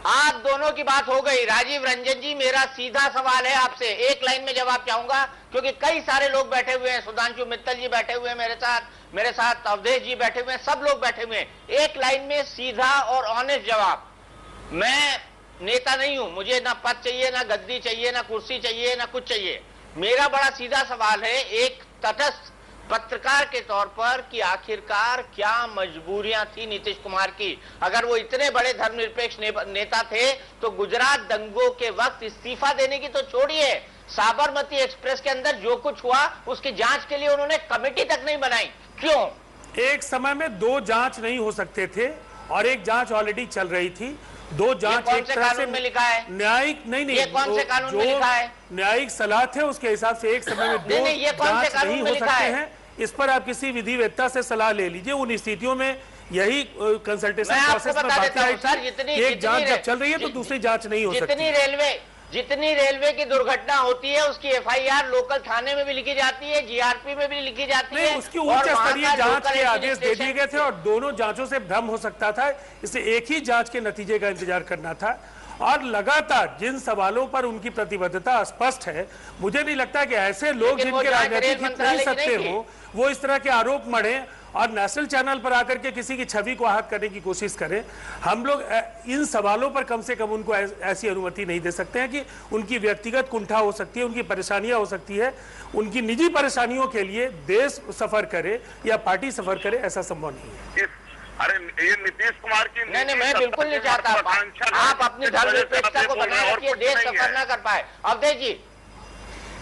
आप दोनों की बात हो गई। राजीव रंजन जी, मेरा सीधा सवाल है आपसे, एक लाइन में जवाब चाहूंगा, क्योंकि कई सारे लोग बैठे हुए हैं, सुधांशु मित्तल जी बैठे हुए हैं मेरे साथ अवधेश जी बैठे हुए हैं, सब लोग बैठे हुए हैं। एक लाइन में सीधा और ऑनेस्ट जवाब। मैं नेता नहीं हूं, मुझे ना पद चाहिए, ना गद्दी चाहिए, ना कुर्सी चाहिए, ना कुछ चाहिए। मेरा बड़ा सीधा सवाल है एक तटस्थ पत्रकार के तौर पर कि आखिरकार क्या मजबूरियां थी नीतीश कुमार की। अगर वो इतने बड़े धर्मनिरपेक्ष नेता थे तो गुजरात दंगों के वक्त इस्तीफा देने की तो छोड़िए, साबरमती एक्सप्रेस के अंदर जो कुछ हुआ उसकी जांच के लिए उन्होंने कमेटी तक नहीं बनाई। क्यों? एक समय में 2 जांच नहीं हो सकते थे और एक जांच ऑलरेडी चल रही थी। 2 जांच एक तरह से में लिखा है, न्यायिक नहीं, ये कौन से कानून में लिखा है? न्यायिक सलाह थे, उसके हिसाब से एक समय में 2 जांच नहीं हो सकते हैं। इस पर आप किसी विधिवेत्ता से सलाह ले लीजिए। उन स्थितियों में यही कंसल्टेशन प्रोसेस में बात आई थी। एक जांच जब चल रही है तो दूसरी जांच नहीं हो सकती। जितनी रेलवे की दुर्घटना होती है उसकी एफआईआर लोकल थाने में भी लिखी जाती है, जीआरपी में भी लिखी जाती है। उसकी उच्च स्तरीय जांच के आदेश दे दिए गए थे और दोनों जांचों से भ्रम हो सकता था, इसे एक ही जांच के नतीजे का इंतजार करना था। और लगातार जिन सवालों पर उनकी प्रतिबद्धता स्पष्ट है, मुझे नहीं लगता कि ऐसे लोग जिनके राजनीतिक हित नहीं सकते हो वो इस तरह के आरोप मढ़े और नेशनल चैनल पर आकर के किसी की छवि को आहत करने की कोशिश करें। हम लोग इन सवालों पर कम से कम उनको ऐसी अनुमति नहीं दे सकते हैं कि उनकी व्यक्तिगत कुंठा हो सकती है, उनकी परेशानियां हो सकती है, उनकी निजी परेशानियों के लिए देश सफर करे या पार्टी सफर करे, ऐसा संभव नहीं है। अरे ये नीतीश कुमार की नहीं, मैं बिल्कुल नहीं चाहता आप अपनी धर्मनिरपेक्षता को बनाए रखिए, देश सफर ना कर पाए। अवधेश जी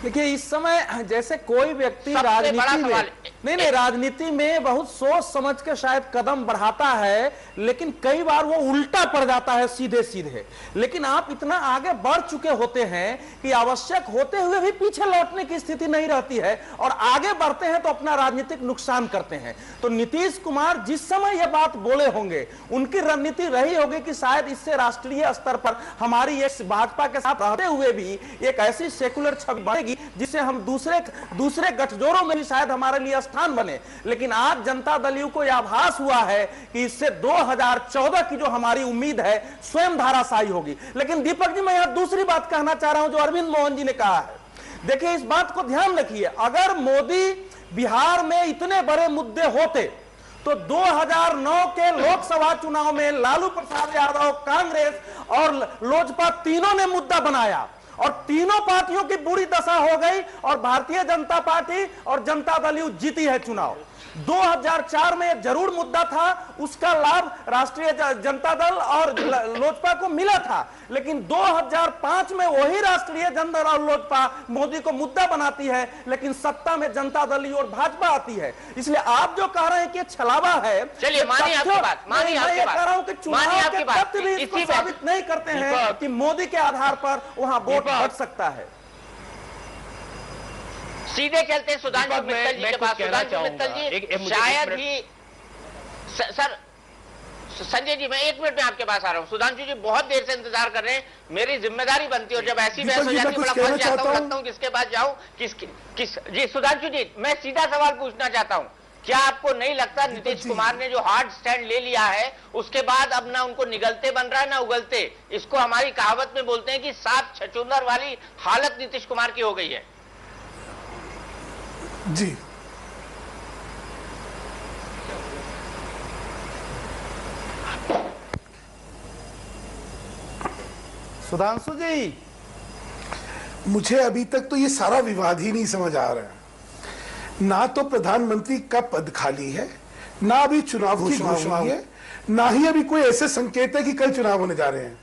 देखिए, इस समय जैसे कोई व्यक्ति राजनीति में राजनीति में बहुत सोच समझ के शायद कदम बढ़ाता है, लेकिन कई बार वो उल्टा पड़ जाता है सीधे सीधे। लेकिन आप इतना आगे बढ़ चुके होते हैं कि आवश्यक होते हुए भी पीछे लौटने की स्थिति नहीं रहती है और आगे बढ़ते हैं तो अपना राजनीतिक नुकसान करते हैं। तो नीतीश कुमार जिस समय ये बात बोले होंगे, उनकी रणनीति रही होगी कि शायद इससे राष्ट्रीय स्तर पर हमारी एक भाजपा के साथ रहते हुए भी एक ऐसी सेकुलर छवि बनेगी जिससे हम दूसरे गठजोड़ों में भी शायद हमारे लिए स्थान बने। लेकिन आज जनता दल को यह आभास हुआ है कि इससे 2014 की जो हमारी उम्मीद है स्वयं धाराशायी होगी। लेकिन दीपक जी, मैं यहां दूसरी बात कहना चाह रहा हूं जो अरविंद मोहन जी ने कहा है। देखिए, इस बात को ध्यान रखिए, अगर मोदी बिहार में इतने बड़े मुद्दे होते तो 2009 के लोकसभा चुनाव में लालू प्रसाद यादव, कांग्रेस और लोजपा तीनों ने मुद्दा बनाया और तीनों पार्टियों की बुरी दशा हो गई और भारतीय जनता पार्टी और जनता दल जीती है चुनाव। 2004 में जरूर मुद्दा था, उसका लाभ राष्ट्रीय जनता दल और लोजपा को मिला था। लेकिन 2005 में वही राष्ट्रीय जनता दल और लोजपा मोदी को मुद्दा बनाती है, लेकिन सत्ता में जनता दल और भाजपा आती है। इसलिए आप जो कह रहे हैं कि छलावा है, चलिए मानिए आपकी बात, मानिए आपकी बात, कह रहा हूं कि चुनाव के तथ्य भी इसको साबित नहीं करते हैं कि मोदी के आधार पर वहां वोट बढ़ सकता है। सीधे चलते हैं सुधांशु मित्तल जी के पास। सुधांशु मित्तल जी, शायद ही सर संजय जी, मैं 1 मिनट में आपके पास आ रहा हूं। सुधांशु जी बहुत देर से इंतजार कर रहे हैं, मेरी जिम्मेदारी बनती है और जब ऐसी बहस हो जाती है बड़ा फंस जाता हूं, लगता हूं किसके पास जाऊं, जी सुधांशु जी, मैं सीधा सवाल पूछना चाहता हूं, क्या आपको नहीं लगता नीतीश कुमार ने जो हार्ड स्टैंड ले लिया है उसके बाद अब ना उनको निगलते बन रहा है ना उगलते? इसको हमारी कहावत में बोलते हैं कि सात छछूंदर वाली हालत नीतीश कुमार की हो गई है। जी, सुधांशु जी, मुझे अभी तक तो ये सारा विवाद ही नहीं समझ आ रहा है। ना तो प्रधानमंत्री का पद खाली है, ना अभी चुनाव की घोषणा है, ना ही अभी कोई ऐसे संकेत है कि कल चुनाव होने जा रहे हैं।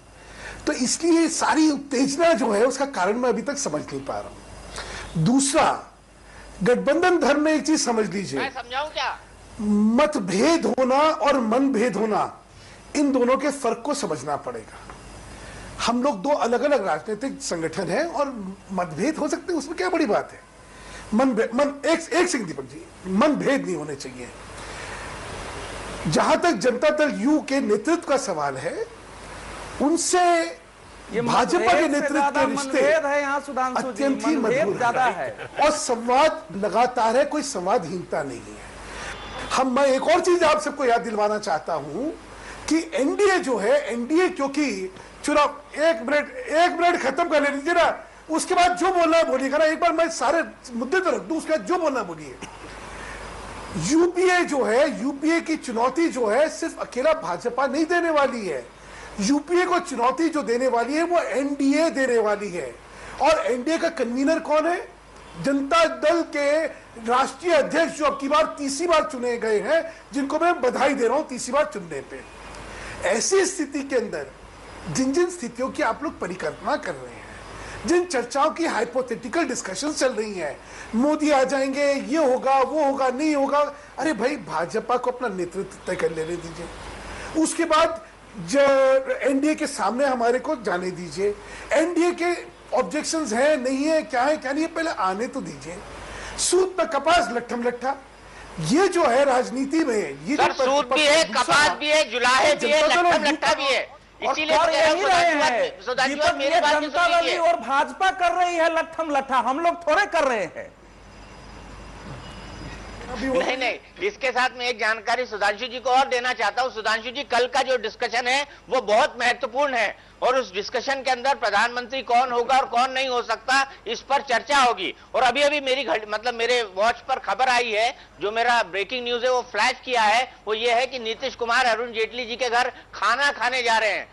तो इसलिए सारी उत्तेजना जो है उसका कारण मैं अभी तक समझ नहीं पा रहा हूं। दूसरा, गठबंधन धर्म में एक चीज समझ लीजिए, मैं समझाऊं क्या? मतभेद होना और मनभेद होना, इन दोनों के फर्क को समझना पड़ेगा। हम लोग 2 अलग अलग राजनीतिक संगठन हैं और मतभेद हो सकते हैं, उसमें क्या बड़ी बात है। एक सिंह दीपक जी, मनभेद नहीं होने चाहिए। जहां तक जनता दल यू के नेतृत्व का सवाल है, उनसे भाजपा के नेतृत्व के रिश्ते अत्यंत ही मधुर है और संवाद लगातार है, कोई संवादहीनता नहीं है। मैं एक और चीज आप सबको याद दिलवाना चाहता हूं कि एनडीए जो है, एनडीए क्योंकि चुनाव एक मिनट खत्म कर ले दीजिए ना, उसके बाद जो बोलना है बोलिएगा ना, एक बार मैं सारे मुद्दे तो रख दूं, उसके बाद जो बोलना बोलिए। यूपीए जो है, यूपीए की चुनौती जो है सिर्फ अकेला भाजपा नहीं देने वाली है, यूपीए को चुनौती जो देने वाली है वो एनडीए देने वाली है। और एनडीए का कन्वीनर कौन है? जनता दल के राष्ट्रीय अध्यक्ष जो अब की बार तीसरी बार चुने गए हैं, जिनको मैं बधाई दे रहा हूं तीसरी बार चुनने पे। ऐसी स्थिति के अंदर जिन जिन स्थितियों की आप लोग परिकल्पना कर रहे हैं, जिन चर्चाओं की हाइपोथेटिकल डिस्कशन चल रही है, मोदी आ जाएंगे, ये होगा, वो होगा, नहीं होगा, अरे भाई भाजपा को अपना नेतृत्व तय कर लेने दीजिए, उसके बाद एनडीए के सामने हमारे को जाने दीजिए। एनडीए के ऑब्जेक्शंस हैं, नहीं है, क्या है क्या नहीं है, पहले आने तो दीजिए। सूत पर कपास लट्ठम लट्ठा, ये जो है राजनीति में, ये सर सूत भी है, कपास भी है, जुलाहे भी है, लट्ठम लट्ठा भी है। इसीलिए यही रहे हैं जनता दल और भाजपा कर रही है लट्ठम लट्ठा, हम लोग थोड़े कर रहे हैं। नहीं, इसके साथ में एक जानकारी सुधांशु जी को और देना चाहता हूं। सुधांशु जी, कल का जो डिस्कशन है वो बहुत महत्वपूर्ण है और उस डिस्कशन के अंदर प्रधानमंत्री कौन होगा और कौन नहीं हो सकता, इस पर चर्चा होगी। और अभी अभी मेरे वॉच पर खबर आई है, जो मेरा ब्रेकिंग न्यूज है वो फ्लैश किया है, वो ये है कि नीतीश कुमार अरुण जेटली जी के घर खाना खाने जा रहे हैं।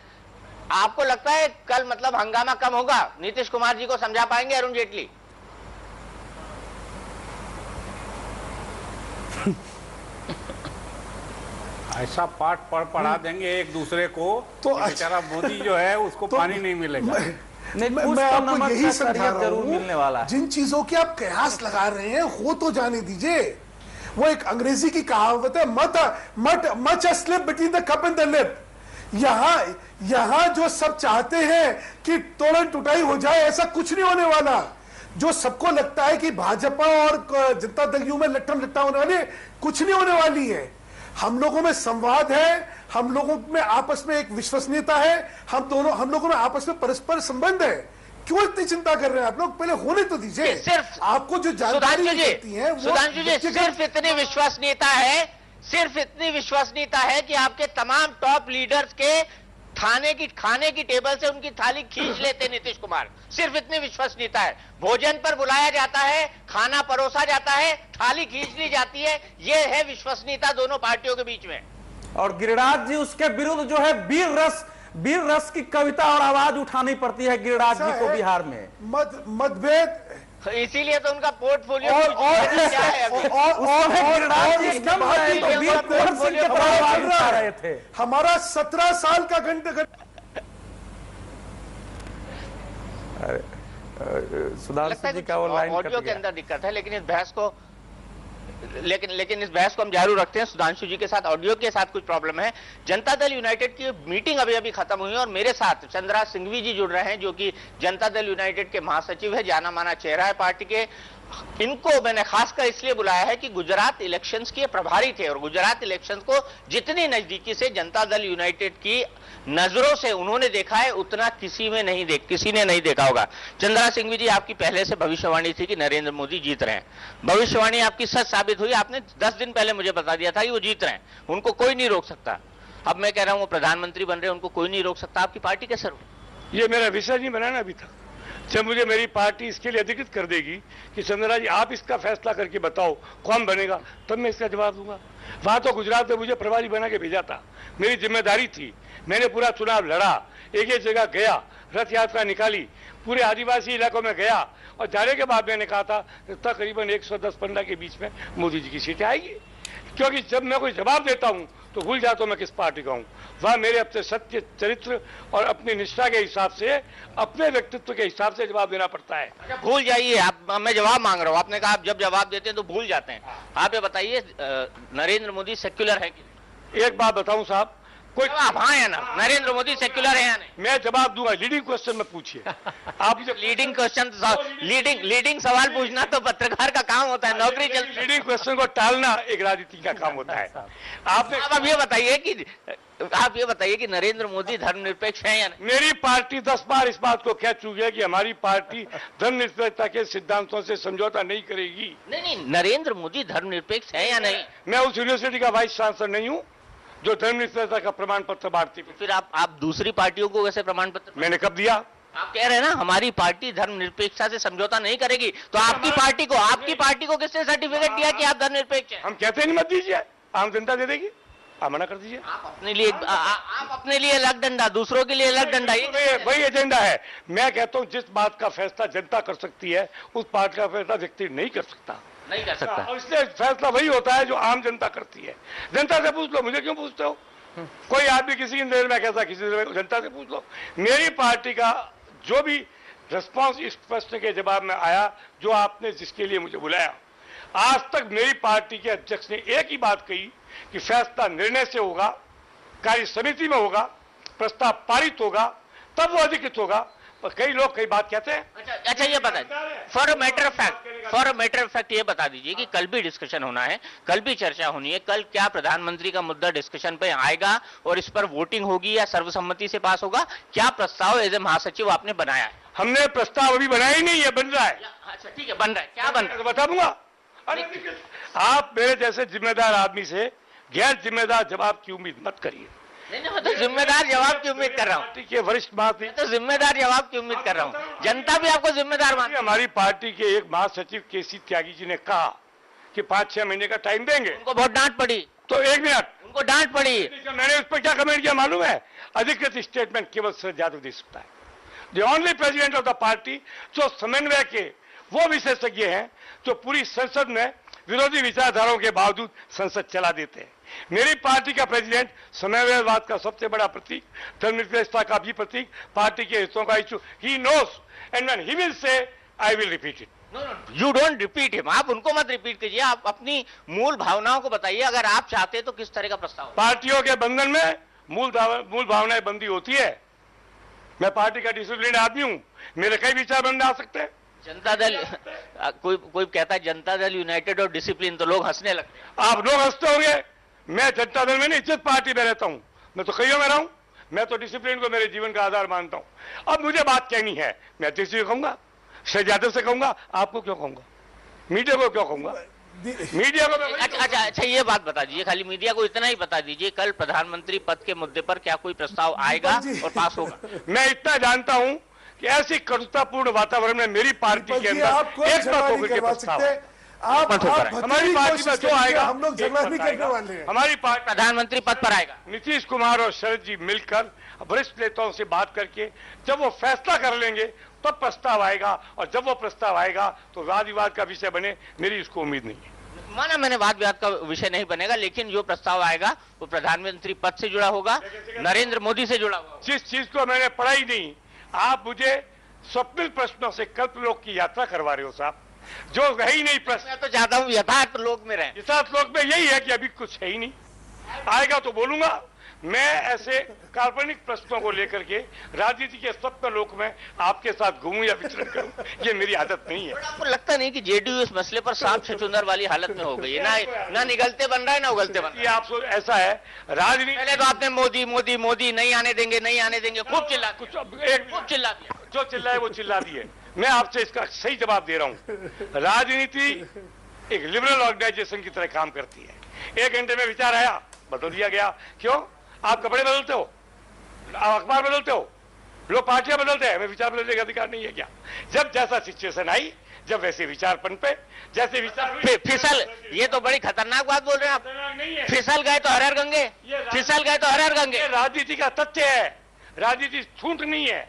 आपको लगता है कल हंगामा कम होगा? नीतीश कुमार जी को समझा पाएंगे अरुण जेटली? ऐसा पाठ पढ़ा देंगे एक दूसरे को तो बेचारा मोदी जो है उसको तो पानी नहीं मिलेगा। मैं आपको यही समझा रहा हूं, मिलने वाला है। जिन चीजों के आप कयास लगा रहे हैं हो तो जाने दीजिए। वो एक अंग्रेजी की कहावत है, much a slip between the cup and the lip. यहाँ जो सब चाहते हैं कि तोड़न टुटाई हो जाए, ऐसा कुछ नहीं होने वाला। जो सबको लगता है कि भाजपा और जनता दल में लट्ठम लट्टा होने वाली है, कुछ नहीं होने वाली है। हम लोगों में संवाद है, हम लोगों में आपस में एक विश्वसनीयता है, हम लोगों में आपस में परस्पर संबंध है। क्यों इतनी चिंता कर रहे हैं आप लोग? पहले होने तो दीजिए। सिर्फ आपको जो जानकारी मिलती है वो सिर्फ इतनी विश्वसनीयता है कि आपके तमाम टॉप लीडर्स के खाने की टेबल से उनकी थाली खींच लेते नीतीश कुमार। सिर्फ इतनी विश्वसनीयता है। भोजन पर बुलाया जाता है, खाना परोसा जाता है, थाली खींच ली जाती है। ये है विश्वसनीयता दोनों पार्टियों के बीच में। और गिरिराज जी उसके विरुद्ध जो है वीर रस की कविता और आवाज उठानी पड़ती है गिरिराज जी को बिहार में। मतभेद, इसीलिए तो उनका पोर्टफोलियो रहे थे। हमारा 17 साल का सुधांशु जी का वो लाइन ऑडियो के अंदर दिक्कत है, लेकिन इस बहस को हम जारी रखते हैं। सुधांशु जी के साथ ऑडियो के साथ कुछ प्रॉब्लम है। जनता दल यूनाइटेड की मीटिंग अभी खत्म हुई है और मेरे साथ चंद्रा सिंघवी जी जुड़ रहे हैं, जो कि जनता दल यूनाइटेड के महासचिव है, जाना माना चेहरा है पार्टी के। इनको मैंने खासकर इसलिए बुलाया है कि गुजरात इलेक्शंस के प्रभारी थे और गुजरात इलेक्शंस को जितनी नजदीकी से जनता दल यूनाइटेड की नजरों से उन्होंने देखा है, उतना किसी ने नहीं देखा होगा। चंद्रा सिंघवी जी, आपकी पहले से भविष्यवाणी थी कि नरेंद्र मोदी जीत रहे हैं। भविष्यवाणी आपकी सच साबित हुई। आपने 10 दिन पहले मुझे बता दिया था कि वो जीत रहे हैं, उनको कोई नहीं रोक सकता। अब मैं कह रहा हूं वो प्रधानमंत्री बन रहे हैं, उनको कोई नहीं रोक सकता। आपकी पार्टी कैसे रोक? ये मेरा विषय नहीं बना ना अभी तक। जब मुझे मेरी पार्टी इसके लिए अधिकृत कर देगी कि चंद्रा जी आप इसका फैसला करके बताओ कौन बनेगा, तब मैं इसका जवाब दूंगा। वहां तो गुजरात में मुझे प्रभारी बना के भेजा था, मेरी जिम्मेदारी थी। मैंने पूरा चुनाव लड़ा, एक जगह गया, रथ यात्रा निकाली, पूरे आदिवासी इलाकों में गया और जाने के बाद मैंने कहा था तकरीबन 110-15 के बीच में मोदी जी की सीटें आएगी। क्योंकि जब मैं कोई जवाब देता हूं तो भूल जाता हूं मैं किस पार्टी का हूं। वह मेरे अपने सत्य चरित्र और अपनी निष्ठा के हिसाब से, अपने व्यक्तित्व के हिसाब से जवाब देना पड़ता है। भूल जाइए आप, मैं जवाब मांग रहा हूं। आपने कहा आप जब जवाब देते हैं तो भूल जाते हैं। आप ये बताइए नरेंद्र मोदी सेक्युलर है कि? एक बात बताऊं साहब, कोई आप हाँ या ना, नरेंद्र मोदी सेक्युलर है या नहीं? मैं जवाब दूंगा। लीडिंग क्वेश्चन में पूछिए आप। लीडिंग क्वेश्चन, लीडिंग सवाल पूछना तो पत्रकार का काम होता है, नौकरी चलती। लीडिंग क्वेश्चन को टालना एक राजनीति का काम होता है। आपने आप ये बताइए कि नरेंद्र मोदी धर्मनिरपेक्ष है या नहीं? मेरी पार्टी 10 बार इस बात को कह चुकी है कि हमारी पार्टी धर्मनिरपेक्षता के सिद्धांतों से समझौता नहीं करेगी। नहीं, नरेंद्र मोदी धर्मनिरपेक्ष है या नहीं? मैं उस यूनिवर्सिटी का वाइस चांसलर नहीं हूं जो धर्मनिरपेक्षता का प्रमाण पत्र बांटती है। फिर आप दूसरी पार्टियों को वैसे प्रमाण पत्र मैंने कब दिया? आप कह रहे हैं ना हमारी पार्टी धर्मनिरपेक्षता से समझौता नहीं करेगी, तो आपकी पार्टी को किसने सर्टिफिकेट दिया कि आप धर्मनिरपेक्ष हैं? हम कहते नहीं मत दीजिए, आम जनता दे देगी, आप मना कर दीजिए। आप अपने लिए अलग डंडा, दूसरों के लिए अलग डंडा, वही एजेंडा है। मैं कहता हूं जिस बात का फैसला जनता कर सकती है उस बात का फैसला व्यक्ति नहीं कर सकता। और इसलिए फैसला वही होता है जो आम जनता करती है। जनता से पूछ लो, मुझे क्यों पूछते हो? कोई आदमी किसी की नजर में कैसा, किसी नजर में, जनता से पूछ लो। मेरी पार्टी का जो भी रिस्पांस इस प्रश्न के जवाब में आया, जो आपने जिसके लिए मुझे बुलाया, आज तक मेरी पार्टी के अध्यक्ष ने एक ही बात कही कि फैसला निर्णय से होगा, कार्य समिति में होगा, प्रस्ताव पारित होगा, तब वो अधिकृत होगा। पर कई लोग कई बात कहते हैं। अच्छा ये बता, for a matter of fact ये बता दीजिए कि कल भी डिस्कशन होना है, कल भी चर्चा होनी है, कल क्या प्रधानमंत्री का मुद्दा डिस्कशन पे आएगा और इस पर वोटिंग होगी या सर्वसम्मति से पास होगा? क्या प्रस्ताव एज ए महासचिव आपने बनाया है? हमने प्रस्ताव अभी बनाया ही नहीं है, बन रहा है। अच्छा ठीक है, बन रहा है, क्या बन रहा है बता दूंगा। आप मेरे जैसे जिम्मेदार आदमी से गैर जिम्मेदार जवाब की उम्मीद मत करिए। नहीं, मैं तो जिम्मेदार जवाब की उम्मीद कर रहा हूँ। पार्टी के वरिष्ठ महासचिव, तो जिम्मेदार जवाब की उम्मीद कर रहा हूँ, जनता भी आपको जिम्मेदार मानती है। हमारी पार्टी के एक महासचिव केसी त्यागी जी ने कहा कि 5-6 महीने का टाइम देंगे। उनको बहुत डांट पड़ी। तो 1 मिनट, उनको डांट पड़ी। मैंने उस पर क्या कमेंट किया मालूम है? अधिकृत स्टेटमेंट केवल शरद यादव दे सकता है। The only president of the party जो समन्वय के वो विशेषज्ञ हैं जो पूरी संसद में विरोधी विचारधाराओं के बावजूद संसद चला देते हैं। मेरी पार्टी का प्रेसिडेंट समन्वयवाद का सबसे बड़ा प्रतीक, धर्मनिरपेक्षता का भी प्रतीक, पार्टी के हितों का issue, he knows and when he will say I will repeat it. You don't repeat him, आप उनको मत रिपीट कीजिए, आप अपनी मूल भावनाओं को बताइए। अगर आप चाहते तो किस तरह का प्रस्ताव? पार्टियों के बंधन में मूल भावनाएं बंदी होती है। मैं पार्टी का डिसिप्लिन आदमी हूं, मेरे कई विचार बंद आ सकते हैं। जनता दल कोई कहता है जनता दल यूनाइटेड और डिसिप्लिन, तो लोग हंसने लगते हैं। आप लोग हंसते होंगे, मैं जनता दल में नहीं, जिस पार्टी में रहता हूं, मैं तो कईयों में रहा हूं, मैं तो डिसिप्लिन को मेरे जीवन का आधार मानता हूं। अब मुझे बात कहनी है, मैं अध्यक्ष जी को कहूंगा, शरद यादव से कहूंगा, आपको क्यों कहूंगा, मीडिया को क्यों कहूंगा? मीडिया को अच्छा ये बात बता दीजिए, खाली मीडिया को इतना ही बता दीजिए, कल प्रधानमंत्री पद के मुद्दे पर क्या कोई प्रस्ताव आएगा और पास होगा? मैं इतना जानता हूं कि ऐसी कटुतापूर्ण वातावरण में मेरी पार्टी के अंदर एक बात होकर के प्रस्ताव हमारी पार्टी में जो आएगा, हम लोग झगड़ा नहीं करने वाले हैं। हमारी पार्टी प्रधानमंत्री पद पर आएगा। नीतीश कुमार और शरद जी मिलकर वरिष्ठ नेताओं से बात करके जब वो फैसला कर लेंगे तब प्रस्ताव आएगा, और जब वो प्रस्ताव आएगा तो वाद विवाद का विषय बने, मेरी इसको उम्मीद नहीं है। माना मैंने वाद विवाद का विषय नहीं बनेगा, लेकिन जो प्रस्ताव आएगा वो प्रधानमंत्री पद से जुड़ा होगा, नरेंद्र मोदी से जुड़ा होगा। जिस चीज को मैंने पढ़ा ही नहीं, आप मुझे स्वप्निल प्रश्नों से कल्पलोक की यात्रा करवा रहे हो साहब, जो है ही नहीं प्रश्न। मैं तो चाहता हूँ यथार्थ लोक में रहे। यथार्थ लोक में यही है कि अभी कुछ है ही नहीं, आएगा तो बोलूंगा। मैं ऐसे काल्पनिक प्रश्नों को लेकर के राजनीति के स्वप्न लोक में आपके साथ घूमूं या विचरण करूं, ये मेरी आदत नहीं है। आपको लगता नहीं कि जेडीयू इस मसले पर सांप छछूंदर वाली हालत में हो गई है? ना निगलते बन रहा है ना उगलते बन रहा है। ये आप ऐसा है राजनीति, पहले तो आपने मोदी मोदी मोदी नहीं आने देंगे, नहीं आने देंगे, खूब चिल्ला दिया, जो चिल्लाए वो चिल्ला दिए। मैं आपसे इसका सही जवाब दे रहा हूं। राजनीति एक लिबरल ऑर्गेनाइजेशन की तरह काम करती है। 1 घंटे में विचार आया, बदल दिया गया। क्यों? आप कपड़े बदलते हो, आप अखबार बदलते हो, लोग पार्टियां बदलते हैं, हमें विचार बदलने का अधिकार नहीं है क्या? जब जैसा सिचुएशन आई, जब वैसे विचार पनपे, जैसे विचार फिसल, ये तो बड़ी खतरनाक बात बोल रहे हैं आप। फिसल गए तो हर गंगे, फिसल गए तो हर गंगे। राजनीति का तथ्य है, राजनीति झूठ नहीं है,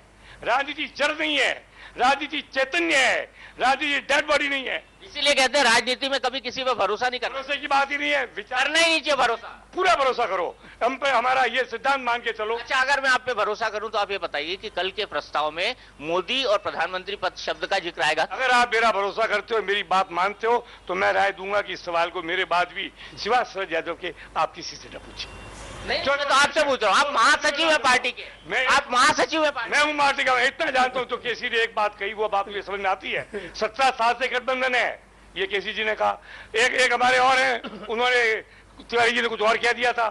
राजनीति जड़ नहीं है, राजनीति चैतन्य है, राजनीति डेड बॉडी नहीं है। इसीलिए कहते हैं राजनीति में कभी किसी पे भरोसा नहीं करना। भरोसे की बात ही नहीं है, विचार करना ही नहीं चाहिए भरोसा, पूरा भरोसा करो हम पे, हमारा ये सिद्धांत मान के चलो। अच्छा, अगर मैं आप पे भरोसा करूं तो आप ये बताइए कि कल के प्रस्ताव में मोदी और प्रधानमंत्री पद शब्द का जिक्र आएगा? अगर आप मेरा भरोसा करते हो, मेरी बात मानते हो, तो मैं राय दूंगा कि इस सवाल को मेरे बाद भी सिवा शरद यादव के आप किसी से न पूछिए। नहीं, मैं तो आपसे पूछ रहा हूँ, आप महासचिव है पार्टी के, आप महासचिव है पार्टी। मैं हूँ पार्टी का, इतना जानता हूँ। तो केसी ने एक बात कही, वो बात मुझे समझ में आती है। 17 साल से गठबंधन है, ये केसी जी ने कहा। एक हमारे और हैं, उन्होंने तिवारी जी ने कुछ और कह दिया था।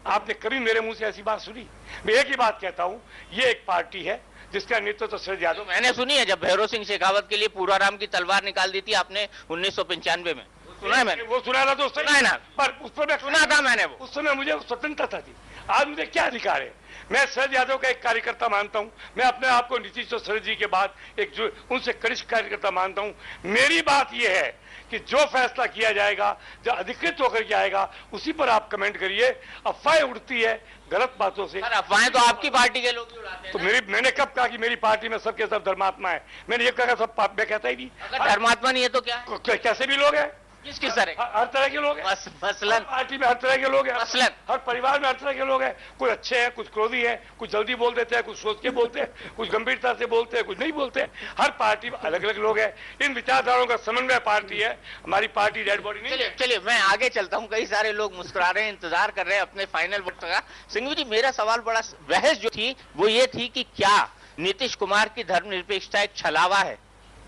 आपने कभी मेरे मुंह से ऐसी बात सुनी? मैं एक ही बात कहता हूँ, ये एक पार्टी है जिसका नेतृत्व तो शरद यादव। मैंने सुनी है, जब भैरव सिंह शेखावत के लिए पूराराम की तलवार निकाल दी थी आपने 1995 में, सुना है मैंने, वो सुना था तो सुना है ना, पर उस पर मैं सुना था मैंने। वो उस समय मुझे स्वतंत्रता थी, आज मुझे क्या अधिकार है? मैं शरद यादव का एक कार्यकर्ता मानता हूं, मैं अपने आप को नीतीश और शरद जी के बाद एक जो उनसे कनिष्ठ कार्यकर्ता मानता हूं। मेरी बात यह है कि जो फैसला किया जाएगा, जो अधिकृत होकर के आएगा, उसी पर आप कमेंट करिए। अफवाहें उड़ती है गलत बातों से। अफवाहें तो आपकी पार्टी के लोग ही उड़ाते हैं। तो मैंने कब कहा कि मेरी पार्टी में सबके सब धर्मात्मा है? मैंने ये कहा सब पाप, मैं कहता ही नहीं। अगर धर्मात्मा नहीं है तो क्या है? कैसे भी लोग हैं, किस तरह? हर तरह के लोग हैं, मसलन पार्टी में हर तरह के लोग हैं, मसलन हर परिवार में हर तरह के लोग हैं। कुछ अच्छे हैं, कुछ क्रोधी हैं, कुछ जल्दी बोल देते हैं, कुछ सोच के बोलते हैं, कुछ गंभीरता से बोलते हैं, कुछ नहीं बोलते हैं। हर पार्टी में अलग अलग लोग हैं। इन विचारधाराओं का समन्वय पार्टी है, हमारी पार्टी डेड बॉडी नहीं है। चलिए मैं आगे चलता हूं। कई सारे लोग मुस्कुरा रहे हैं, इंतजार कर रहे हैं अपने फाइनल वक्त का। सिंघवी जी, मेरा सवाल बड़ा बहस जो थी वो ये थी कि क्या नीतीश कुमार की धर्मनिरपेक्षता एक छलावा है?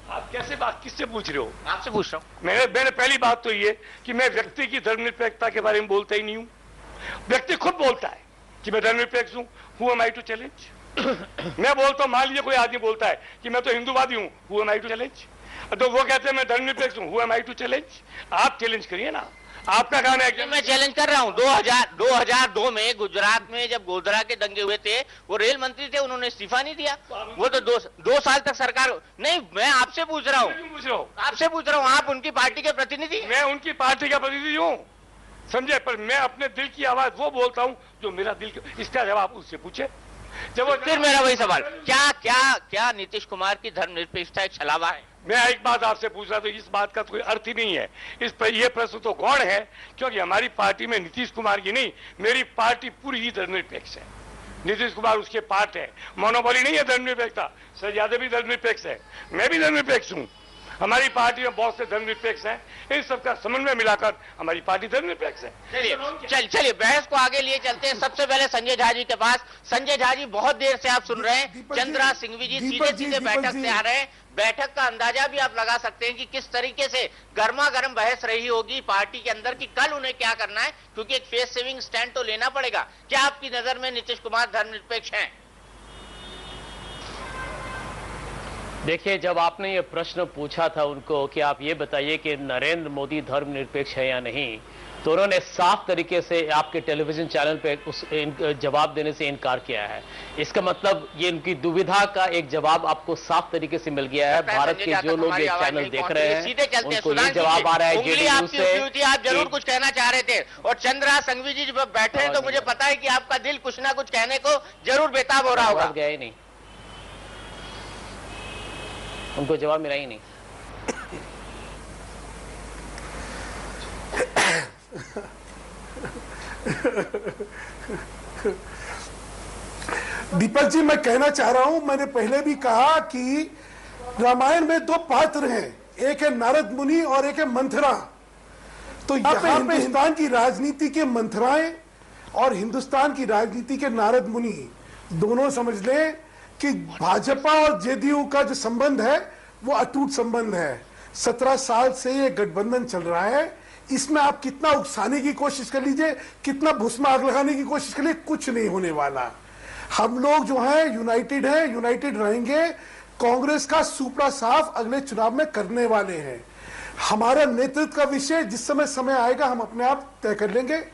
आप कैसे बात किससे पूछ रहे हो? आपसे पूछ रहा हूं। मैंने पहली बात तो ये कि मैं व्यक्ति की धर्मनिरपेक्षता के बारे में बोलता ही नहीं हूं। व्यक्ति खुद बोलता है कि मैं धर्मनिरपेक्ष हूं। Who am I to challenge? मैं बोलता हूं, मान लीजिए कोई आदमी बोलता है कि मैं तो हिंदूवादी हूं, who am I to challenge? तो वो कहते हैं मैं धर्मनिरपेक्ष हूं, who am I to challenge? आप चैलेंज करिए ना। आपका कहना है कि मैं चैलेंज कर रहा हूं। 2002 में गुजरात में जब गोधरा के दंगे हुए थे, वो रेल मंत्री थे, उन्होंने इस्तीफा नहीं दिया। वो तो दो साल तक सरकार नहीं। मैं आपसे पूछ रहा हूं, आपसे पूछ रहा हूं, आप उनकी पार्टी के प्रतिनिधि? मैं उनकी पार्टी का प्रतिनिधि हूं, समझे, पर मैं अपने दिल की आवाज वो बोलता हूं जो मेरा दिल। इसका जवाब उससे पूछे। जब फिर मेरा वही सवाल, क्या क्या क्या नीतीश कुमार की धर्मनिरपेक्षता एक छलावा है? मैं एक बात आपसे पूछ रहा था, इस बात का कोई अर्थ ही नहीं है। इस पर यह प्रश्न तो गौण है, क्योंकि हमारी पार्टी में नीतीश कुमार की नहीं, मेरी पार्टी पूरी ही धर्मनिरपेक्ष है। नीतीश कुमार उसके पार्ट है। मोनोपोली नहीं है धर्मनिरपेक्षता। शरद यादव भी धर्मनिरपेक्ष है, मैं भी धर्मनिरपेक्ष हूं। हमारी पार्टी में बहुत से धर्मनिरपेक्ष हैं। इन सबका समन्वय मिलाकर हमारी पार्टी धर्मनिरपेक्ष है। चलिए बहस को आगे लिए चलते हैं। सबसे पहले संजय झा जी के पास। संजय झा जी, बहुत देर से आप सुन रहे हैं, चंद्रा सिंघवी जी सीधे सीधे बैठक से आ रहे हैं। बैठक का अंदाजा भी आप लगा सकते हैं कि किस तरीके से गर्मा गर्म बहस रही होगी पार्टी के अंदर कि कल उन्हें क्या करना है, क्योंकि एक फेस सेविंग स्टैंड तो लेना पड़ेगा। क्या आपकी नजर में नीतीश कुमार धर्मनिरपेक्ष हैं? देखिए, जब आपने ये प्रश्न पूछा था उनको कि आप ये बताइए कि नरेंद्र मोदी धर्मनिरपेक्ष है या नहीं, तो उन्होंने साफ तरीके से आपके टेलीविजन चैनल पे जवाब देने से इनकार किया है। इसका मतलब ये इनकी दुविधा का एक जवाब आपको साफ तरीके से मिल गया है। भारत के जो लोग ये चैनल देख रहे हैं उनको ये जवाब आ रहा है जेडीयू से। आप जरूर कुछ कहना चाह रहे थे, और चंद्रा सिंघवी जी जब बैठे हैं तो मुझे पता है कि आपका दिल कुछ ना कुछ कहने को जरूर बेताब हो रहा होगा। गया ही नहीं, उनको जवाब मिला ही नहीं। दीपक जी, मैं कहना चाह रहा हूं, मैंने पहले भी कहा कि रामायण में दो पात्र हैं, एक है नारद मुनि और एक है मंथरा। तो यहाँ पे हिंदुस्तान की राजनीति के मंथराएं और हिंदुस्तान की राजनीति के नारद मुनि दोनों समझ लें कि भाजपा और जेडीयू का जो संबंध है वो अटूट संबंध है। 17 साल से ये गठबंधन चल रहा है। इसमें आप कितना उकसाने की कोशिश कर लीजिए, कितना भुस्मा आग लगाने की कोशिश कर लीजिए, कुछ नहीं होने वाला। हम लोग जो है यूनाइटेड हैं, यूनाइटेड रहेंगे। कांग्रेस का सुपड़ा साफ अगले चुनाव में करने वाले हैं। हमारा नेतृत्व का विषय जिस समय आएगा हम अपने आप तय कर लेंगे।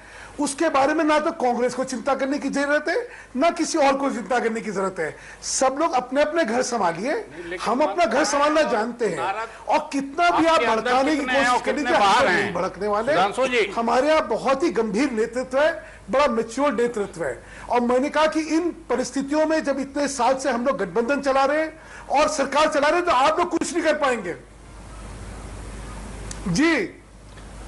उसके बारे में ना तो कांग्रेस को चिंता करने की जरूरत है, ना किसी और को चिंता करने की जरूरत है। सब लोग अपने अपने घर संभालिए, हम अपना घर संभालना जानते हैं। और कितना भी आप भड़काने की कोशिश कर लीजिए, भड़कने वाले हमारे यहाँ बहुत ही गंभीर नेतृत्व है, बड़ा मैच्योर नेतृत्व है। और मैंने कहा कि इन परिस्थितियों में जब इतने साल से हम लोग गठबंधन चला रहे हैं और सरकार चला रहे हैं, तो आप लोग कुछ नहीं कर पाएंगे। जी,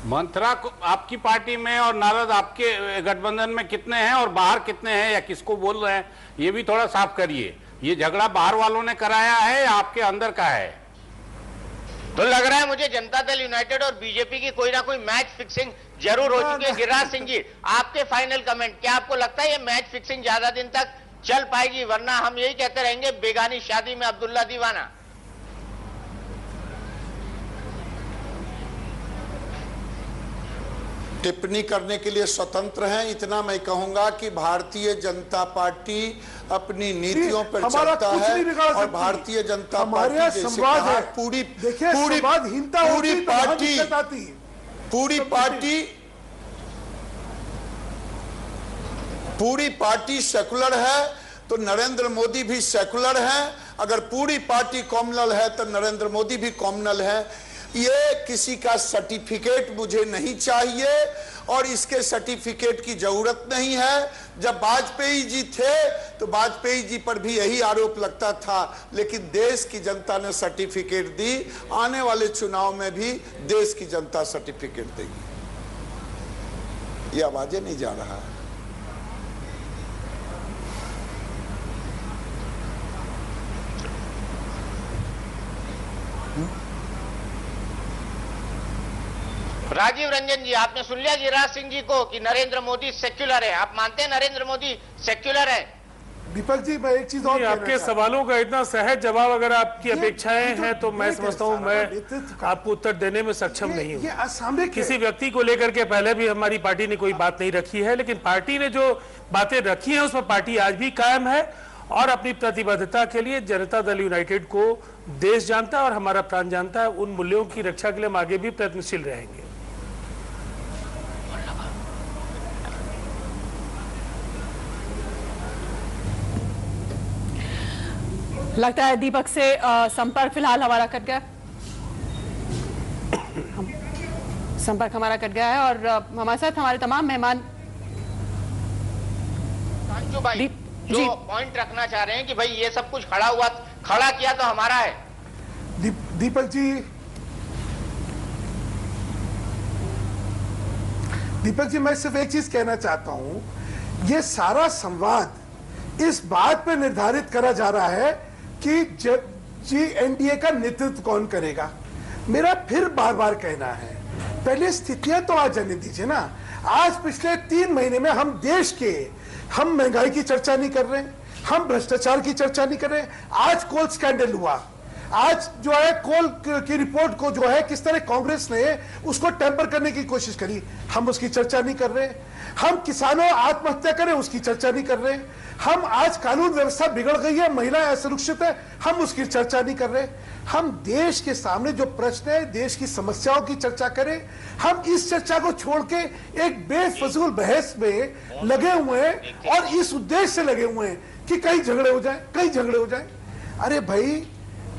मंत्रा आपकी पार्टी में और नारद आपके गठबंधन में कितने हैं और बाहर कितने हैं, या किसको बोल रहे हैं, ये भी थोड़ा साफ करिए। ये झगड़ा बाहर वालों ने कराया है या आपके अंदर का है? तो लग रहा है मुझे जनता दल यूनाइटेड और बीजेपी की कोई ना कोई मैच फिक्सिंग जरूर हो चुकी है। गिरिराज सिंह जी, आपके फाइनल कमेंट, क्या आपको लगता है ये मैच फिक्सिंग ज्यादा दिन तक चल पाएगी, वरना हम यही कहते रहेंगे बेगानी शादी में अब्दुल्ला दीवाना? टिप्पणी करने के लिए स्वतंत्र हैं। इतना मैं कहूंगा कि भारतीय जनता पार्टी अपनी नीतियों पर चलता है और भारतीय जनता पार्टी जैसे कहा पूरी पार्टी पूरी पार्टी सेकुलर है तो नरेंद्र मोदी भी सेकुलर है, अगर पूरी पार्टी कॉम्युनल है तो नरेंद्र मोदी भी कॉम्युनल है। ये किसी का सर्टिफिकेट मुझे नहीं चाहिए और इसके सर्टिफिकेट की जरूरत नहीं है। जब वाजपेयी जी थे तो वाजपेयी जी पर भी यही आरोप लगता था, लेकिन देश की जनता ने सर्टिफिकेट दी। आने वाले चुनाव में भी देश की जनता सर्टिफिकेट देगी। ये आवाजें नहीं जा रहा है। राजीव रंजन जी, आपने सुन लिया गिरिराज सिंह जी को कि नरेंद्र मोदी सेक्युलर है। आप मानते हैं नरेंद्र मोदी सेक्युलर है? दीपक जी, मैं एक चीज और आपके सवालों का इतना सहज जवाब अगर आपकी अपेक्षाएं हैं तो मैं समझता हूं मैं आपको उत्तर देने में सक्षम नहीं हूं। किसी व्यक्ति को लेकर के पहले भी हमारी पार्टी ने कोई बात नहीं रखी है, लेकिन पार्टी ने जो बातें रखी हैं उस पर पार्टी आज भी कायम है और अपनी प्रतिबद्धता के लिए जनता दल यूनाइटेड को देश जानता है और हमारा प्राण जानता है। उन मूल्यों की रक्षा के लिए हम आगे भी प्रयत्नशील रहेंगे। लगता है दीपक से संपर्क फिलहाल हमारा कट गया। संपर्क हमारा कट गया है और हमारे साथ हमारे तमाम मेहमान भाई जो पॉइंट रखना चाह रहे हैं कि भाई ये सब कुछ खड़ा किया तो हमारा है। दीपक जी, मैं सिर्फ एक चीज कहना चाहता हूं, ये सारा संवाद इस बात पर निर्धारित करा जा रहा है कि एनडीए का नेतृत्व कौन करेगा। मेरा फिर बार बार कहना है, पहले स्थितियां तो आज जाने दीजिए ना। आज पिछले 3 महीने में हम महंगाई की चर्चा नहीं कर रहे, हम भ्रष्टाचार की चर्चा नहीं कर रहे। आज कोल स्कैंडल हुआ, आज जो है कोल की रिपोर्ट को जो है किस तरह कांग्रेस ने उसको टेम्पर करने की कोशिश करी, हम उसकी चर्चा नहीं कर रहे। हम किसानों आत्महत्या करें उसकी चर्चा नहीं कर रहे। हम आज कानून व्यवस्था बिगड़ गई है, महिलाएं असुरक्षित है, हम उसकी चर्चा नहीं कर रहे। हम देश के सामने जो प्रश्न है, देश की समस्याओं की चर्चा करें। हम इस चर्चा को छोड़ के एक बेफजूल बहस में लगे हुए हैं और इस उद्देश्य से लगे हुए हैं कि कई झगड़े हो जाए। अरे भाई,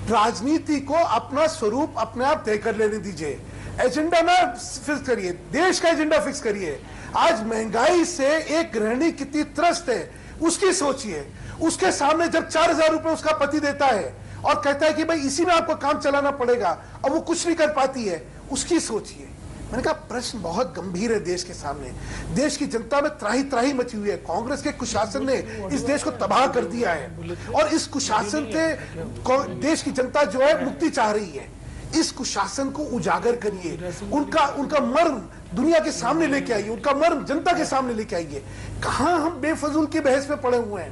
राजनीति को अपना स्वरूप अपने आप तय कर लेने दीजिए। एजेंडा ना फिक्स करिए, देश का एजेंडा फिक्स करिए। आज महंगाई से एक गृहिणी कितनी त्रस्त है उसकी सोचिए। उसके सामने जब 4,000 रुपए उसका पति देता है और कहता है कि भाई इसी में आपको काम चलाना पड़ेगा और वो कुछ नहीं कर पाती है, उसकी सोचिए। मैंने कहा प्रश्न बहुत गंभीर है देश के सामने। देश की जनता में त्राही मची हुई है। कांग्रेस के कुशासन ने इस देश को तबाह कर दिया है और इस कुशासन से देश की जनता जो है मुक्ति चाह रही है। इस कुशासन को उजागर करिए, उनका मर्म दुनिया के सामने लेके आइए, उनका मर्म जनता के सामने लेके आइए। कहां हम बेफजूल की बहस में पड़े हुए हैं?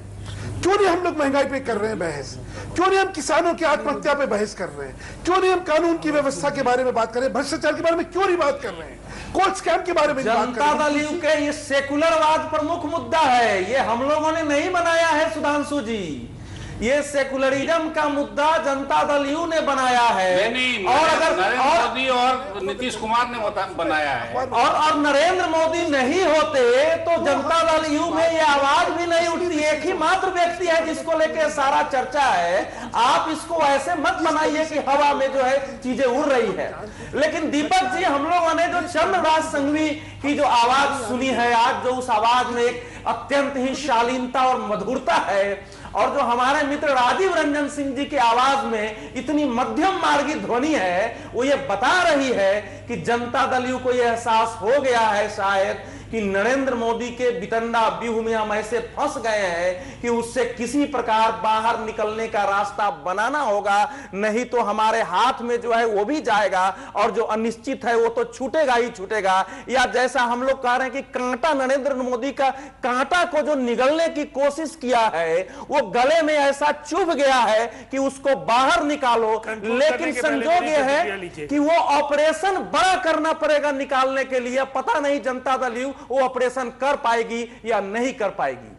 क्यों नहीं हम लोग महंगाई पे कर रहे हैं बहस? क्यों नहीं हम किसानों की आत्महत्या पे बहस कर रहे हैं? क्यों नहीं हम कानून की व्यवस्था के बारे में बात कर रहे हैं? भ्रष्टाचार के बारे में क्यों नहीं बात कर रहे हैं? कोल स्कैम के बारे में जनता दल यू के ये सेकुलरवाद प्रमुख मुद्दा है, ये हम लोगों ने नहीं बनाया है सुधांशु जी। ये सेकुलरिज्म का मुद्दा जनता दल यू ने बनाया है। नहीं, और अगर नरेंद्र मोदी और नीतीश कुमार ने बनाया है और नरेंद्र मोदी नहीं होते तो जनता दल यू में ये आवाज भी नहीं उठती। एक ही मात्र व्यक्ति है जिसको लेके सारा चर्चा है। आप इसको ऐसे मत बनाइए कि हवा में जो है चीजें उड़ रही है। लेकिन दीपक जी, हम लोगों ने जो चंद्रराज संघवी की जो आवाज सुनी है आज, जो उस आवाज में एक अत्यंत ही शालीनता और मधुरता है, और जो हमारे मित्र राजीव रंजन सिंह जी की आवाज में इतनी मध्यम मार्गी ध्वनि है, वो ये बता रही है कि जनता दल यू को ये एहसास हो गया है शायद कि नरेंद्र मोदी के बितंडा व्यूह में हम ऐसे फंस गए हैं कि उससे किसी प्रकार बाहर निकलने का रास्ता बनाना होगा, नहीं तो हमारे हाथ में जो है वो भी जाएगा और जो अनिश्चित है वो तो छूटेगा ही छूटेगा। या जैसा हम लोग कह रहे हैं कि कांटा, नरेंद्र मोदी का कांटा को जो निगलने की कोशिश किया है वो गले में ऐसा चुभ गया है कि उसको बाहर निकालो। लेकिन संजोग ये है कि वो ऑपरेशन बड़ा करना पड़ेगा निकालने के लिए। पता नहीं जनता दल यू वो ऑपरेशन कर पाएगी या नहीं कर पाएगी।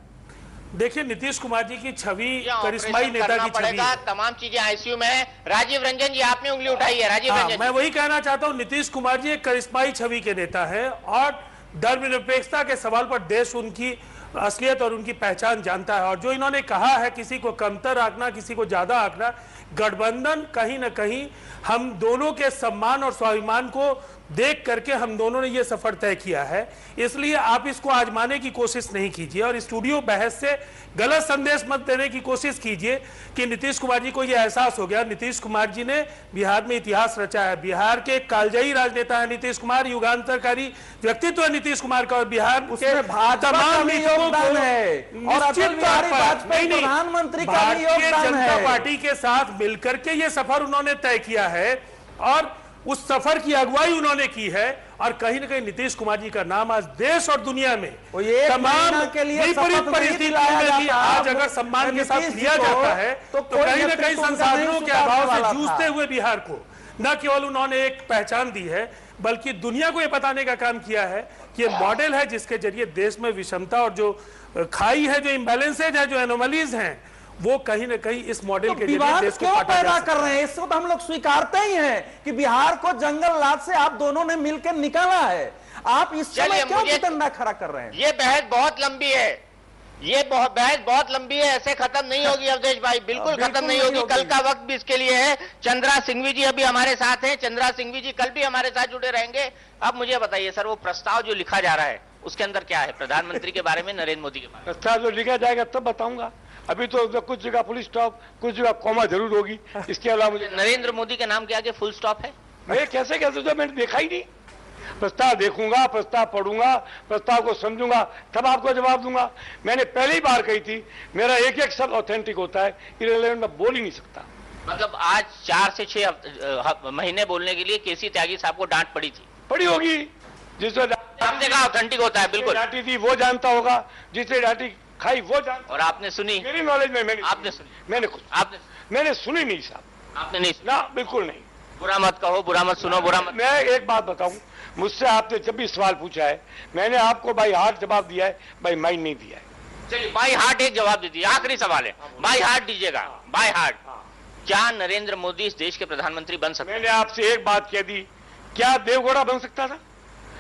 देखिए, नीतीश कुमार जी की छवि या करिश्माई ऑपरेशन नेता करना की छवि पड़ेगा, है। तमाम चीजें आईसीयू में है। राजीव रंजन जी, आपने उंगली उठाई है। राजीव रंजन मैं वही कहना चाहता हूं, नीतीश कुमार जी एक करिश्माई छवि के नेता है और धर्मनिरपेक्षता के सवाल पर देश उनकी असलियत और उनकी पहचान जानता है। और जो इन्होंने कहा है, किसी को कमतर आंकना, किसी को ज्यादा आंकना, गठबंधन कहीं ना कहीं हम दोनों के सम्मान और स्वाभिमान को देख करके हम दोनों ने ये सफर तय किया है। इसलिए आप इसको आजमाने की कोशिश नहीं कीजिए और स्टूडियो बहस से गलत संदेश मत देने की कोशिश कीजिए कि नीतीश कुमार जी को ये एहसास हो गया। नीतीश कुमार जी ने बिहार में इतिहास रचा है। बिहार के कालजयी राजनेता है नीतीश कुमार, युगांतरकारी व्यक्तित्व है नीतीश कुमार का और बिहार के तमाम योगदान है और अटल बिहारी वाजपेयी प्रधानमंत्री का भी भारतीय योगदान जनता है। पार्टी के साथ मिलकर के ये सफर उन्होंने तय किया है और उस सफर की अगुवाई उन्होंने की है। और कहीं ना कहीं नीतीश कुमार जी का नाम आज देश और दुनिया में तमाम विपरीत परिस्थितियों में भी आज अगर सम्मान के साथ लिया जाता है तो कहीं ना कहीं संसाधनों के अभाव से जूझते हुए बिहार को न केवल उन्होंने एक पहचान दी है बल्कि दुनिया को यह बताने का काम किया है कि ये मॉडल है जिसके जरिए देश में विषमता और जो खाई है, जो इम्बैलेंसेज है, जो एनोमलीज हैं, वो कहीं ना कहीं इस मॉडल के जरिए देश को पैदा कर रहे हैं। इसको तो हम लोग स्वीकारते ही हैं कि बिहार को जंगल राज से आप दोनों ने मिलकर निकाला है। आप इस समय क्यों डंडा खड़ा कर रहे हैं? ये बहस बहुत लंबी है, ये बहस बहुत लंबी है, ऐसे खत्म नहीं होगी अवधेश भाई, बिल्कुल खत्म नहीं होगी। कल का वक्त भी इसके लिए है। चंद्रा सिंघवी जी अभी हमारे साथ हैं, चंद्रा सिंघवी जी कल भी हमारे साथ जुड़े रहेंगे। अब मुझे बताइए सर, वो प्रस्ताव जो लिखा जा रहा है उसके अंदर क्या है प्रधानमंत्री के बारे में, नरेंद्र मोदी के बारे में? प्रस्ताव जो लिखा जाएगा तब बताऊंगा। अभी तो कुछ जगह फुल स्टॉप, कुछ जगह कॉमा जरूर होगी। इसके अलावा मुझे नरेंद्र मोदी के नाम के आगे फुल स्टॉप है? मैं कैसे तो मैंने देखा ही नहीं। प्रस्ताव देखूंगा, प्रस्ताव पढ़ूंगा, प्रस्ताव को समझूंगा, तब आपको जवाब दूंगा। मैंने पहली बार कही थी, मेरा एक एक शब्द ऑथेंटिक होता है, इररिलेवेंट मैं बोल ही नहीं सकता। मतलब आज 4 से 6 महीने बोलने के लिए केसी त्यागी साहब को डांट पड़ी थी? पड़ी होगी। जिसने आपने कहा ऑथेंटिक होता है, बिल्कुल डांटी थी वो जानता होगा, जिसने डांटी खाई वो जानता। और आपने सुनी? मेरी नॉलेज में आपने सुनी? मैंने सुनी नहीं साहब। आपने नहीं ना, बिल्कुल नहीं। बुरा मत कहो, बुरा मत सुनो, बुरा मत। मैं एक बात बताऊं, मुझसे आपने जब भी सवाल पूछा है मैंने आपको बाई हार्ट जवाब दिया है, बाई माइंड नहीं दिया है। चलिए बाई हार्ट एक जवाब दीजिए, आखिरी सवाल है, बाई हार्ट दीजिएगा। बाई हार्ट, क्या नरेंद्र मोदी इस देश के प्रधानमंत्री बन सकते? मैंने आपसे एक बात कह दी, क्या देवगौड़ा बन सकता था?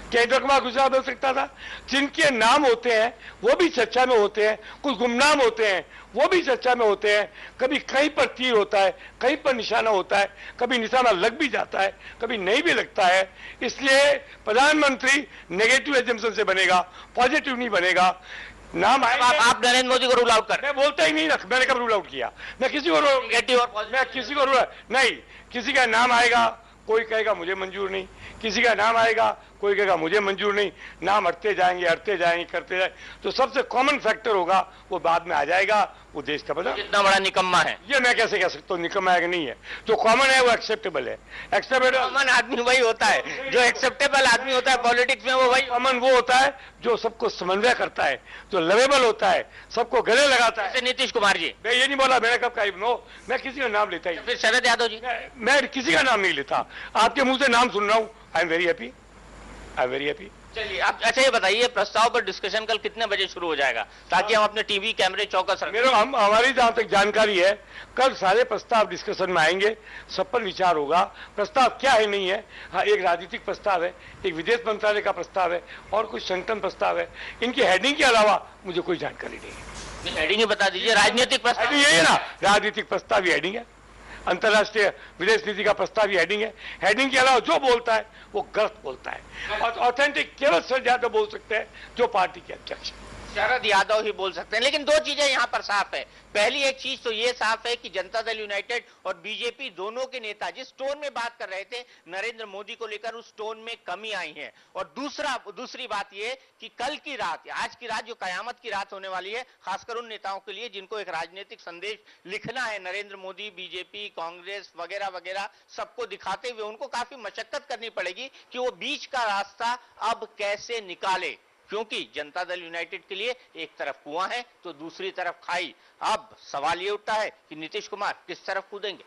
क्या इंद्र कुमार गुजराल बन सकता था? जिनके नाम होते हैं वो भी चर्चा में होते हैं, कुछ गुमनाम होते हैं वो भी चर्चा में होते हैं। कभी कहीं पर तीर होता है, कहीं पर निशाना होता है, कभी निशाना लग भी जाता है, कभी नहीं भी लगता है। इसलिए प्रधानमंत्री नेगेटिव एजम्पशन से बनेगा, पॉजिटिव नहीं बनेगा। नाम आप नरेंद्र मोदी को रूल आउट कर? मैं बोलता ही नहीं, मैंने कब रूल आउट किया? मैं किसी को नेगेटिव और मैं किसी को रूल नहीं, किसी का नाम आएगा कोई कहेगा मुझे मंजूर नहीं, किसी का नाम आएगा कोई कहेगा मुझे मंजूर नहीं। नाम हटते जाएंगे करते जाएंगे, तो सबसे कॉमन फैक्टर होगा वो बाद में आ जाएगा, वो देश का बना। कितना बड़ा निकम्मा है ये मैं कैसे कह सकता हूँ निकम्मा है कि नहीं है? जो कॉमन है वो एक्सेप्टेबल है। एक्सेप्टेबल कॉमन आदमी वही होता है, जो एक्सेप्टेबल आदमी होता है पॉलिटिक्स में, वो वही कॉमन वो होता है जो सबको समन्वय करता है, जो लवेबल होता है, सबको गले लगाता है। नीतीश कुमार जी, मैं ये नहीं बोला, मैंने कब कहा नो, मैं किसी का नाम लेता ही। फिर शरद यादव जी? मैं किसी का नाम नहीं लेता, आपके मुंह से नाम सुन रहा हूँ। I am very happy, I am very happy. चलिए आप अच्छा ये बताइए, प्रस्ताव पर डिस्कशन कल कितने बजे शुरू हो जाएगा ताकि हम अपने टीवी कैमरे चौकस रखें? हमारी जहां तक जानकारी है कल सारे प्रस्ताव डिस्कशन में आएंगे, सब पर विचार होगा। प्रस्ताव क्या है नहीं है, हाँ एक राजनीतिक प्रस्ताव है, एक विदेश मंत्रालय का प्रस्ताव है और कुछ संगठन प्रस्ताव है। इनकी हेडिंग के अलावा मुझे कोई जानकारी नहीं है। हेडिंग ही बता दीजिए। राजनीतिक प्रस्ताव यही है ना, राजनीतिक प्रस्ताव ही हेडिंग है, अंतर्राष्ट्रीय विदेश नीति का प्रस्ताव ही हेडिंग है। हेडिंग के अलावा जो बोलता है वो गलत बोलता है। और ऑथेंटिक केवल शरद यादव बोल सकते हैं, जो पार्टी के अध्यक्ष हैं। शरद यादव ही बोल सकते हैं। लेकिन दो चीजें यहां पर साफ है। पहली एक चीज तो ये साफ है कि जनता दल यूनाइटेड और बीजेपी दोनों के नेता जिस टोन में बात कर रहे थे नरेंद्र मोदी को लेकर, उस टोन में कमी आई है। और दूसरी बात ये कि कल की रात, आज की रात जो कयामत की रात होने वाली है, खासकर उन नेताओं के लिए जिनको एक राजनीतिक संदेश लिखना है नरेंद्र मोदी, बीजेपी, कांग्रेस वगैरह वगैरह सबको दिखाते हुए, उनको काफी मशक्कत करनी पड़ेगी कि वो बीच का रास्ता अब कैसे निकाले। क्योंकि जनता दल यूनाइटेड के लिए एक तरफ कुआं है तो दूसरी तरफ खाई। अब सवाल ये उठता है कि नीतीश कुमार किस तरफ कूदेंगे।